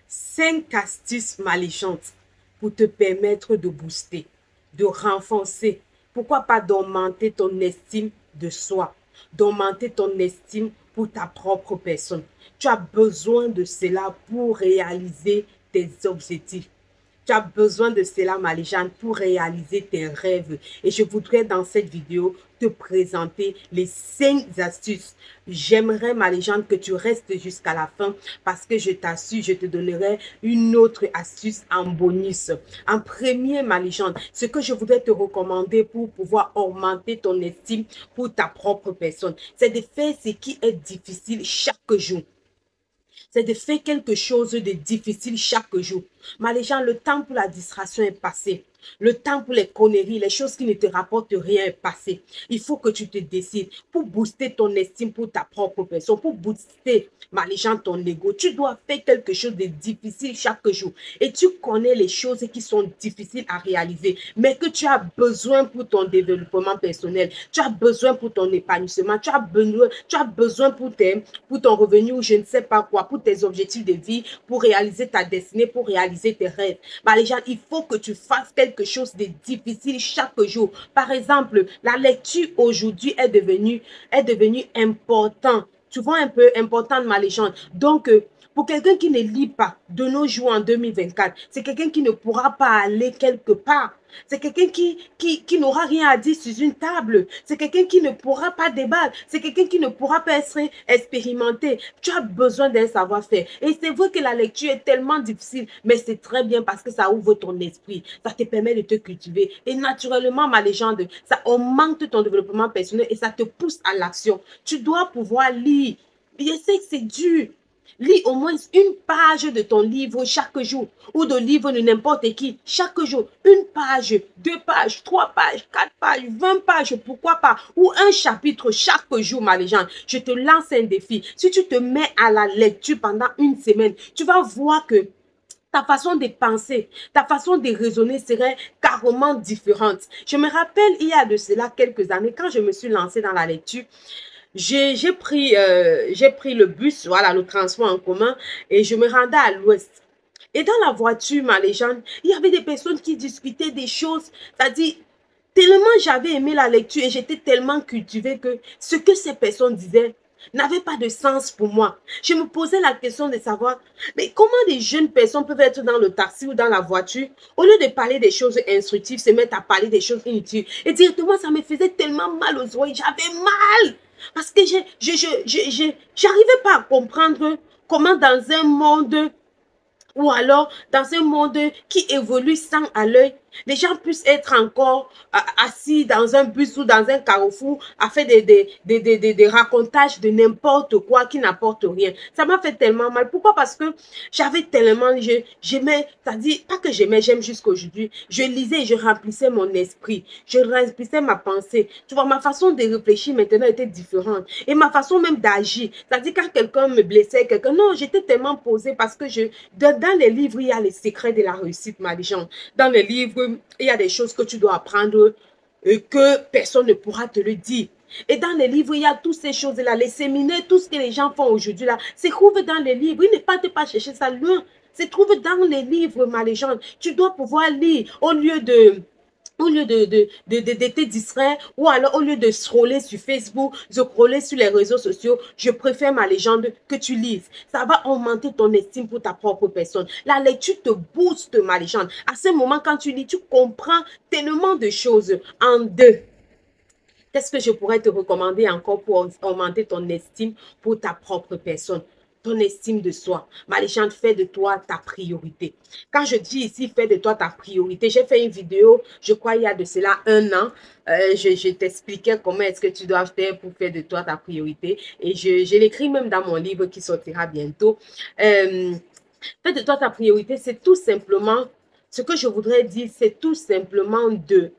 5 astuces malléchantes pour te permettre de booster, de renforcer, pourquoi pas d'augmenter ton estime de soi, d'augmenter ton estime pour ta propre personne. Tu as besoin de cela pour réaliser tes objectifs. Tu as besoin de cela, Marie-Jeanne, pour réaliser tes rêves. Et je voudrais dans cette vidéo te présenter les 5 astuces. J'aimerais, Marie-Jeanne, que tu restes jusqu'à la fin parce que je t'assure, je te donnerai une autre astuce en bonus. En premier, Marie-Jeanne, ce que je voudrais te recommander pour pouvoir augmenter ton estime pour ta propre personne, c'est de faire ce qui est difficile chaque jour. C'est de faire quelque chose de difficile chaque jour. Mais les gens, le temps pour la distraction est passé. Le temps pour les conneries, les choses qui ne te rapportent rien est passé. Il faut que tu te décides pour booster ton estime pour ta propre personne, pour booster, les gens, ton ego. Tu dois faire quelque chose de difficile chaque jour. Et tu connais les choses qui sont difficiles à réaliser, mais que tu as besoin pour ton développement personnel. Tu as besoin pour ton épanouissement. Tu as besoin pour ton revenu ou je ne sais pas quoi, pour tes objectifs de vie, pour réaliser ta destinée, pour réaliser tes rêves. Les gens, il faut que tu fasses quelque chose de difficile chaque jour. Par exemple, la lecture aujourd'hui est devenue important. Tu vois un peu important de ma légende. Donc, pour quelqu'un qui ne lit pas de nos jours en 2024, c'est quelqu'un qui ne pourra pas aller quelque part. C'est quelqu'un qui n'aura rien à dire sur une table. C'est quelqu'un qui ne pourra pas débattre. C'est quelqu'un qui ne pourra pas être expérimenté. Tu as besoin d'un savoir-faire. Et c'est vrai que la lecture est tellement difficile, mais c'est très bien parce que ça ouvre ton esprit. Ça te permet de te cultiver. Et naturellement, ma légende, ça augmente ton développement personnel et ça te pousse à l'action. Tu dois pouvoir lire. Je sais que c'est dur. Lis au moins une page de ton livre chaque jour ou de livre de n'importe qui chaque jour. Une page, 2 pages, 3 pages, 4 pages, 20 pages, pourquoi pas. Ou un chapitre chaque jour, ma légende. Je te lance un défi. Si tu te mets à la lecture pendant une semaine, tu vas voir que ta façon de penser, ta façon de raisonner serait carrément différente. Je me rappelle, il y a de cela quelques années, quand je me suis lancée dans la lecture, j'ai pris le bus, voilà, le transport en commun, et je me rendais à l'ouest. Et dans la voiture, ma légende, il y avait des personnes qui discutaient des choses, c'est-à-dire, tellement j'avais aimé la lecture et j'étais tellement cultivée que ce que ces personnes disaient n'avait pas de sens pour moi. Je me posais la question de savoir, mais comment des jeunes personnes peuvent être dans le taxi ou dans la voiture, au lieu de parler des choses instructives, se mettre à parler des choses inutiles. Et directement, ça me faisait tellement mal aux oreilles, j'avais mal. Parce que j'arrivais pas à comprendre comment dans un monde, ou alors dans un monde qui évolue sans à l'œil, les gens puissent être encore assis dans un bus ou dans un carrefour à faire des racontages de n'importe quoi qui n'apporte rien. Ça m'a fait tellement mal. Pourquoi? Parce que j'avais tellement, j'aimais, c'est-à-dire, pas que j'aimais, j'aime jusqu'aujourd'hui. Je lisais et je remplissais mon esprit. Je remplissais ma pensée. Tu vois, ma façon de réfléchir maintenant était différente. Et ma façon même d'agir. C'est-à-dire, quand quelqu'un me blessait, non, j'étais tellement posée parce que dans les livres, il y a les secrets de la réussite, ma légende. Dans les livres, il y a des choses que tu dois apprendre et que personne ne pourra te le dire. Et dans les livres, il y a toutes ces choses-là, les séminaires, tout ce que les gens font aujourd'hui là, se trouve dans les livres. Il ne faut pas chercher ça loin. Se trouve dans les livres, ma légende. Tu dois pouvoir lire au lieu de te distraire ou alors au lieu de scroller sur Facebook, de scroller sur les réseaux sociaux, je préfère, ma légende, que tu lises. Ça va augmenter ton estime pour ta propre personne. La lecture te booste, ma légende. À ce moment, quand tu lis, tu comprends tellement de choses en deux. Qu'est-ce que je pourrais te recommander encore pour augmenter ton estime pour ta propre personne? Ton estime de soi. Maléchante, fais de toi ta priorité. Quand je dis ici, fais de toi ta priorité, j'ai fait une vidéo, je crois il y a de cela 1 an, je t'expliquais comment est-ce que tu dois faire pour faire de toi ta priorité. Et je l'écris même dans mon livre qui sortira bientôt. Fais de toi ta priorité, c'est tout simplement, ce que je voudrais dire, c'est tout simplement de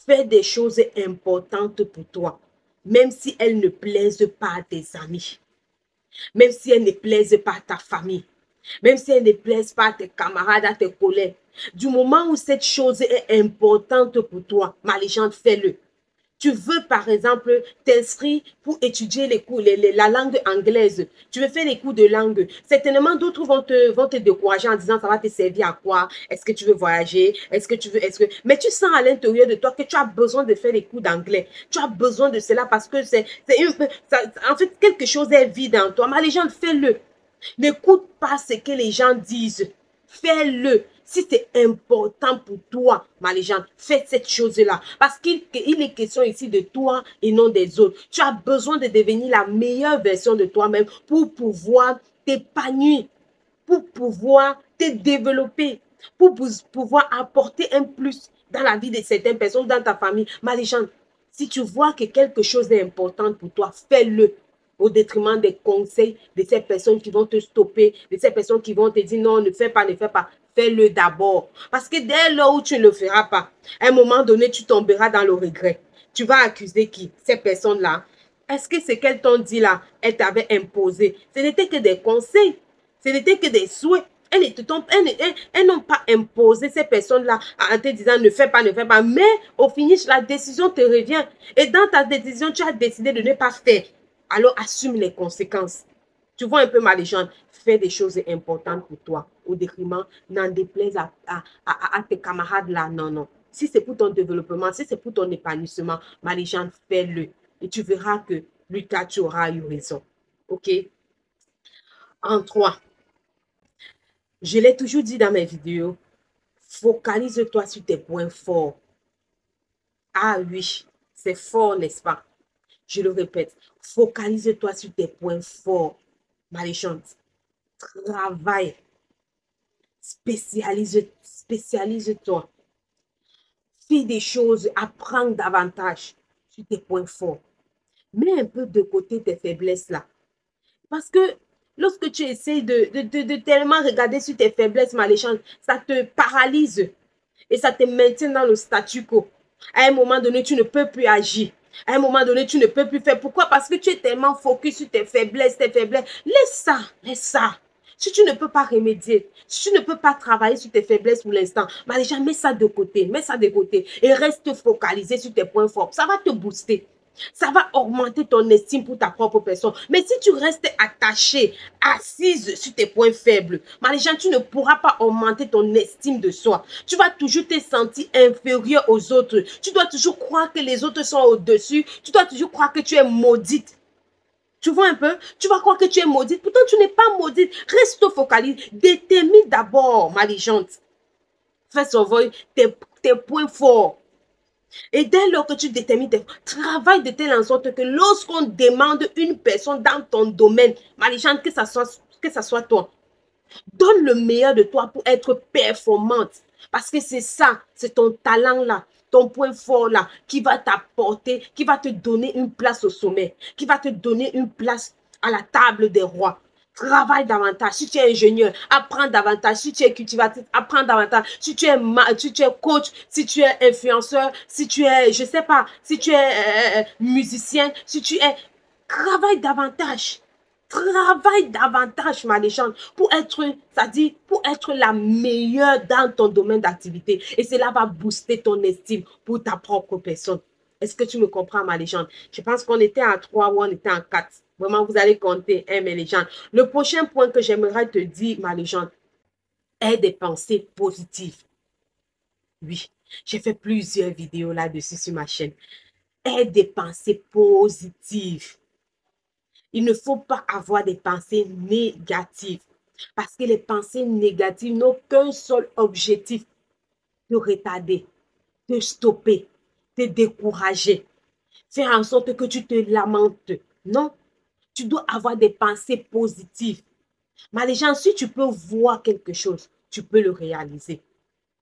faire des choses importantes pour toi, même si elles ne plaisent pas à tes amis. Même si elles ne plaisent pas à ta famille, même si elles ne plaisent pas à tes camarades, à tes collègues. Du moment où cette chose est importante pour toi, ma légende, fais-le. Tu veux, par exemple, t'inscrire pour étudier la langue anglaise. Tu veux faire les cours de langue. Certainement, d'autres vont te décourager en disant, ça va te servir à quoi? Est-ce que tu veux voyager? Est-ce que tu veux... Mais tu sens à l'intérieur de toi que tu as besoin de faire les cours d'anglais. Tu as besoin de cela parce que en fait, quelque chose est vide en toi. Mais les gens, fais-le. N'écoute pas ce que les gens disent. Fais-le. Si c'est important pour toi, ma légende, fais cette chose-là. Parce qu'il est question ici de toi et non des autres. Tu as besoin de devenir la meilleure version de toi-même pour pouvoir t'épanouir, pour pouvoir te développer, pour pouvoir apporter un plus dans la vie de certaines personnes, dans ta famille. Ma légende, si tu vois que quelque chose est important pour toi, fais-le. Au détriment des conseils de ces personnes qui vont te stopper, de ces personnes qui vont te dire non, ne fais pas, ne fais pas. Fais-le d'abord. Parce que dès lors où tu ne le feras pas, à un moment donné, tu tomberas dans le regret. Tu vas accuser qui? Ces personnes-là. Est-ce que ce qu'elles t'ont dit là, elles t'avaient imposé? Ce n'était que des conseils. Ce n'était que des souhaits. Elles n'ont pas imposé ces personnes-là en te disant ne fais pas, ne fais pas. Mais au finish, la décision te revient. Et dans ta décision, tu as décidé de ne pas faire. Alors assume les conséquences. Tu vois un peu ma légende. Fais des choses importantes pour toi. Au détriment, n'en déplaise à tes camarades là. Non, non. Si c'est pour ton développement, si c'est pour ton épanouissement, ma légende, fais-le. Et tu verras que plus tard, tu auras eu raison. OK? En 3. Je l'ai toujours dit dans mes vidéos, focalise-toi sur tes points forts. Ah oui, c'est fort, n'est-ce pas? Je le répète, focalise-toi sur tes points forts. Maléchante, travaille, spécialise-toi. Fais des choses, apprends davantage sur tes points forts. Mets un peu de côté tes faiblesses là. Parce que lorsque tu essaies de tellement regarder sur tes faiblesses, Maléchante, ça te paralyse et ça te maintient dans le statu quo. À un moment donné, tu ne peux plus agir. À un moment donné, tu ne peux plus faire. Pourquoi? Parce que tu es tellement focus sur tes faiblesses, tes faiblesses. Laisse ça, laisse ça. Si tu ne peux pas remédier, si tu ne peux pas travailler sur tes faiblesses pour l'instant, déjà mets ça de côté, mets ça de côté et reste focalisé sur tes points forts. Ça va te booster. Ça va augmenter ton estime pour ta propre personne. Mais si tu restes attaché, assise sur tes points faibles, les gens, tu ne pourras pas augmenter ton estime de soi. Tu vas toujours te sentir inférieur aux autres. Tu dois toujours croire que les autres sont au-dessus. Tu dois toujours croire que tu es maudite. Tu vois un peu? Tu vas croire que tu es maudite. Pourtant, tu n'es pas maudite. Reste focalisé. Détermine d'abord, ma légende. Fais surveiller tes points forts. Et dès lors que tu détermines, travaille de telle sorte que lorsqu'on demande une personne dans ton domaine, Marie-Jeanne, que ça soit toi, donne le meilleur de toi pour être performante. Parce que c'est ça, c'est ton talent là, ton point fort là, qui va t'apporter, qui va te donner une place au sommet, qui va te donner une place à la table des rois. Travaille davantage. Si tu es ingénieur, apprends davantage. Si tu es cultivatrice, apprends davantage. Si tu es coach, si tu es influenceur, si tu es, je sais pas, si tu es musicien, si tu es... Travaille davantage. Travaille davantage, ma légende, pour être, c'est-à-dire pour être la meilleure dans ton domaine d'activité. Et cela va booster ton estime pour ta propre personne. Est-ce que tu me comprends, ma légende? Je pense qu'on était à 3 ou on était à 4. Vraiment, vous allez compter, hein, mes légendes. Le prochain point que j'aimerais te dire, ma légende, est des pensées positives. Oui, j'ai fait plusieurs vidéos là-dessus sur ma chaîne. Aie des pensées positives. Il ne faut pas avoir des pensées négatives. Parce que les pensées négatives n'ont qu'un seul objectif. Te retarder, te stopper, te décourager. Faire en sorte que tu te lamentes. Non. Tu dois avoir des pensées positives. Mais les gens, si tu peux voir quelque chose, tu peux le réaliser.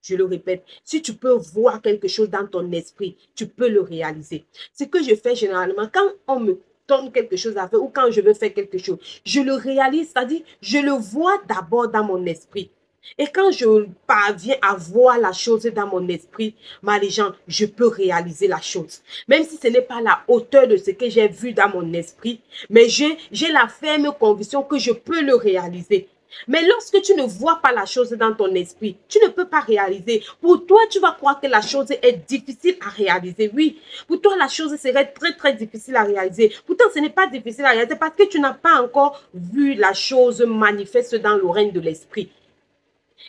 Je le répète, si tu peux voir quelque chose dans ton esprit, tu peux le réaliser. Ce que je fais généralement, quand on me donne quelque chose à faire ou quand je veux faire quelque chose, je le réalise, c'est-à-dire, je le vois d'abord dans mon esprit. Et quand je parviens à voir la chose dans mon esprit, les gens, je peux réaliser la chose. Même si ce n'est pas la hauteur de ce que j'ai vu dans mon esprit, mais j'ai la ferme conviction que je peux le réaliser. Mais lorsque tu ne vois pas la chose dans ton esprit, tu ne peux pas réaliser. Pour toi, tu vas croire que la chose est difficile à réaliser. Oui, pour toi, la chose serait très, très difficile à réaliser. Pourtant, ce n'est pas difficile à réaliser parce que tu n'as pas encore vu la chose manifeste dans le règne de l'esprit.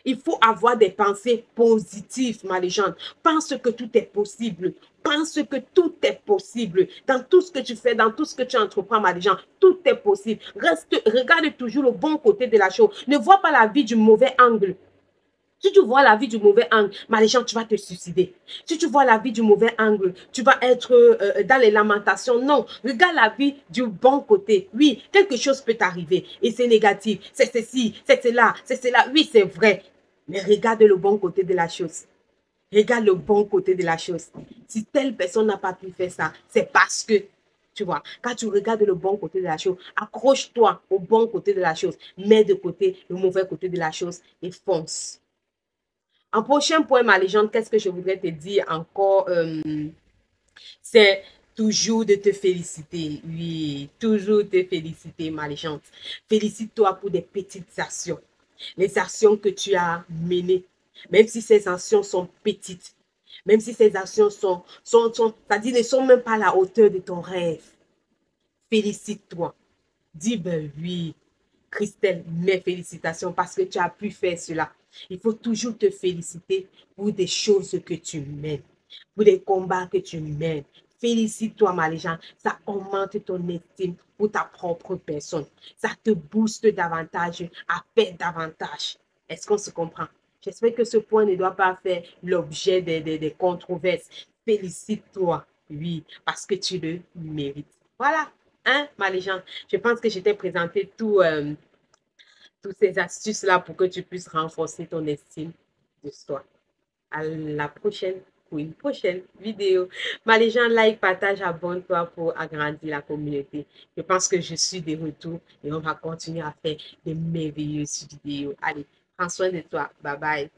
Il faut avoir des pensées positives, ma légende. Pense que tout est possible. Pense que tout est possible. Dans tout ce que tu fais, dans tout ce que tu entreprends, ma légende, tout est possible. Regarde toujours le bon côté de la chose. Ne vois pas la vie du mauvais angle. Si tu vois la vie du mauvais angle, ma légende, tu vas te suicider. Si tu vois la vie du mauvais angle, tu vas être dans les lamentations. Non, regarde la vie du bon côté. Oui, quelque chose peut t'arriver et c'est négatif. C'est ceci, c'est cela, c'est cela. Oui, c'est vrai. Mais regarde le bon côté de la chose. Regarde le bon côté de la chose. Si telle personne n'a pas pu faire ça, c'est parce que, tu vois, quand tu regardes le bon côté de la chose, accroche-toi au bon côté de la chose. Mets de côté le mauvais côté de la chose et fonce. En prochain point, ma légende, qu'est-ce que je voudrais te dire encore? C'est toujours de te féliciter. Oui, toujours te féliciter, ma légende. Félicite-toi pour des petites actions. Les actions que tu as menées, même si ces actions sont petites, même si ces actions c'est-à-dire ne sont même pas à la hauteur de ton rêve. Félicite-toi. Dis, ben oui, Christelle, mes félicitations parce que tu as pu faire cela. Il faut toujours te féliciter pour des choses que tu mènes, pour des combats que tu mènes. Félicite-toi, ma légende. Ça augmente ton estime pour ta propre personne. Ça te booste davantage à faire davantage. Est-ce qu'on se comprend? J'espère que ce point ne doit pas faire l'objet des controverses. Félicite-toi, oui, parce que tu le mérites. Voilà, hein, ma légende. Je pense que je t'ai présenté toutes ces astuces-là pour que tu puisses renforcer ton estime de soi. À la prochaine pour une prochaine vidéo. Ma légende, like, partage, abonne-toi pour agrandir la communauté. Je pense que je suis de retour et on va continuer à faire des merveilleuses vidéos. Allez, prends soin de toi. Bye bye.